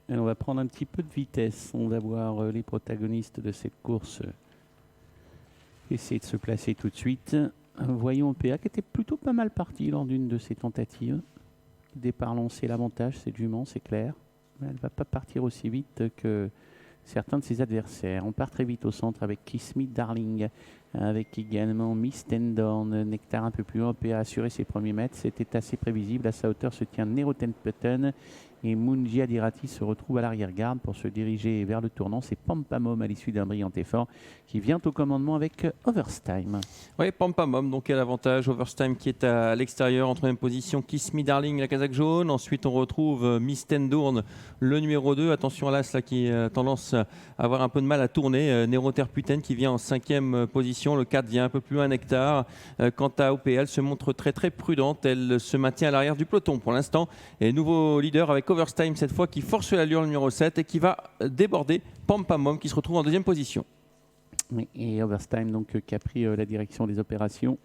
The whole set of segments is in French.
Et on va prendre un petit peu de vitesse. On va voir les protagonistes de cette course essayer de se placer tout de suite. Voyons OPA qui était plutôt pas mal parti lors d'une de ses tentatives. Départ lancé l'avantage, c'est Jument, c'est clair. Elle ne va pas partir aussi vite que certains de ses adversaires. On part très vite au centre avec Kiss Me Darling, avec également Miss Tendorn, Nectar un peu plus haut. OPA a assuré ses premiers mètres, c'était assez prévisible. À sa hauteur se tient Neroten Putton et Munji Adirati se retrouve à l'arrière-garde pour se diriger vers le tournant. C'est Pampamom à l'issue d'un brillant effort qui vient au commandement avec Overstime. Oui, Pampamom, donc quel avantage. Overstime qui est à l'extérieur en troisième position. Kiss Me Darling, la casaque jaune. Ensuite, on retrouve Miss Tendorn, le numéro 2. Attention à l'As là, qui a tendance à avoir un peu de mal à tourner. Neroter Putain qui vient en cinquième position. Le 4 vient un peu plus loin, Nectar. Quant à OPA, elle se montre très très prudente. Elle se maintient à l'arrière du peloton pour l'instant. Et nouveau leader avec Overstime cette fois qui force l'allure, le numéro 7, et qui va déborder Pampamom qui se retrouve en deuxième position. Oui, et Overstime donc, qui a pris la direction des opérations.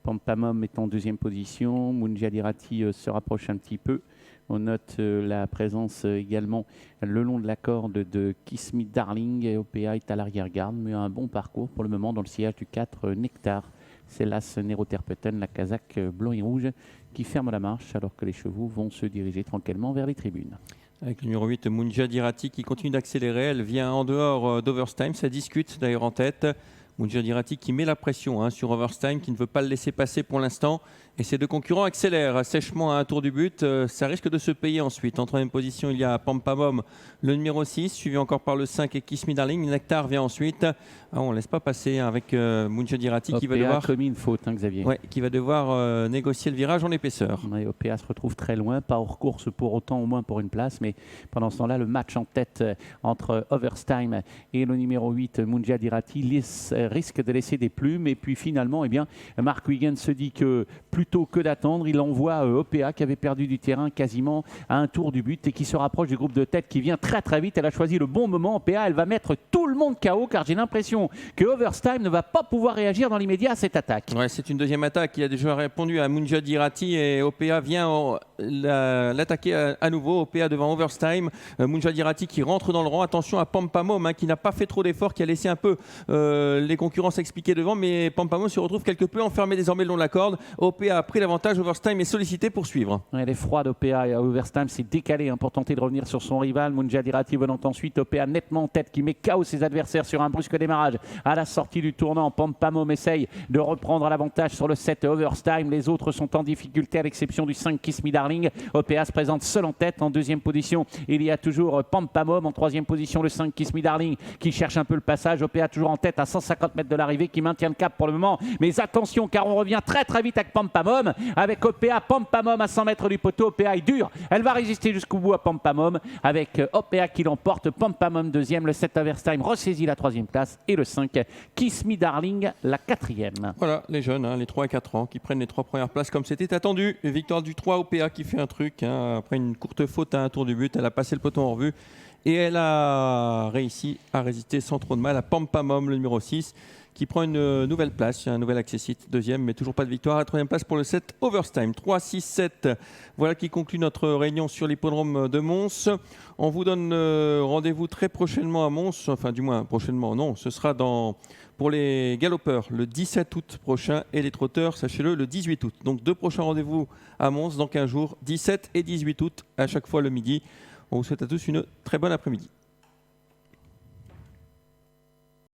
Pampamom est en deuxième position. Munji Adirati se rapproche un petit peu. On note la présence également le long de la corde de Kiss Me Darling. Et OPA est à l'arrière-garde, mais un bon parcours pour le moment dans le sillage du 4 Nectar. C'est l'As Neroterpeten, la casaque blanc et rouge, qui ferme la marche alors que les chevaux vont se diriger tranquillement vers les tribunes. Avec le numéro 8, Munji Adirati qui continue d'accélérer. Elle vient en dehors d'Overstime. Ça discute d'ailleurs en tête. Munji Adirati qui met la pression sur Overstime, qui ne veut pas le laisser passer pour l'instant. Et ces deux concurrents accélèrent sèchement à un tour du but. Ça risque de se payer ensuite. En troisième position, il y a Pampamom, le numéro 6, suivi encore par le 5 et Kiss Me Darling. Nectar vient ensuite. On ne laisse pas passer avec Munji Adirati qui va devoir commis une faute, Xavier. Ouais, qui va devoir négocier le virage en épaisseur. Ouais, OPA se retrouve très loin, pas hors course pour autant, au moins pour une place. Mais pendant ce temps-là, le match en tête entre Overstime et le numéro 8, Munji Adirati, risque de laisser des plumes. Et puis finalement, eh bien, Mark Wiggins se dit que plutôt que d'attendre, il envoie OPA qui avait perdu du terrain quasiment à un tour du but et qui se rapproche du groupe de tête qui vient très très vite. Elle a choisi le bon moment. OPA, elle va mettre tout le monde KO car j'ai l'impression que Overstime ne va pas pouvoir réagir dans l'immédiat à cette attaque. Ouais, c'est une deuxième attaque. Il a déjà répondu à Munji Adirati et OPA vient l'attaquer à nouveau. OPA devant Overstime. Munji Adirati qui rentre dans le rang. Attention à Pampamom qui n'a pas fait trop d'efforts, qui a laissé un peu les concurrents s'expliquer devant, mais Pampamom se retrouve quelque peu enfermé désormais le long de la corde. OPA a pris l'avantage. Overstime est sollicité pour suivre. Elle est froide, OPA, et Overstime s'est décalé pour tenter de revenir sur son rival. Munji Adirati venant ensuite. OPA nettement en tête qui met KO ses adversaires sur un brusque démarrage. À la sortie du tournant, Pampamom essaye de reprendre l'avantage sur le 7 Overstime. Les autres sont en difficulté à l'exception du 5 Kiss Me Darling. OPA se présente seul en tête. En deuxième position, il y a toujours Pampamom. En troisième position, le 5 Kiss Me Darling qui cherche un peu le passage. OPA toujours en tête à 150 mètres de l'arrivée qui maintient le cap pour le moment. Mais attention car on revient très très vite avec Pampamom. Avec OPA, Pampamom à 100 mètres du poteau. OPA est dur. Elle va résister jusqu'au bout à Pampamom avec OPA qui l'emporte. Pampamom deuxième. Le 7 Overstime ressaisit la troisième place. Et le 5 Kiss Me Darling, la quatrième. Voilà, les jeunes, les 3 à 4 ans, qui prennent les 3 premières places comme c'était attendu. Victoire du 3 OPA qui fait un truc. Après une courte faute à un tour du but, elle a passé le peloton en revue. Et elle a réussi à résister sans trop de mal à Pampamom, le numéro 6, qui prend une nouvelle place, un nouvel accessite, deuxième, mais toujours pas de victoire. La troisième place pour le 7 Overstime. 3, 6, 7. Voilà qui conclut notre réunion sur l'hippodrome de Mons. On vous donne rendez-vous très prochainement à Mons. Enfin, du moins, prochainement, non. Ce sera pour les galopeurs le 17 août prochain et les trotteurs, sachez-le, le 18 août. Donc, 2 prochains rendez-vous à Mons dans 15 jours, 17 et 18 août, à chaque fois le midi. On vous souhaite à tous une très bonne après-midi.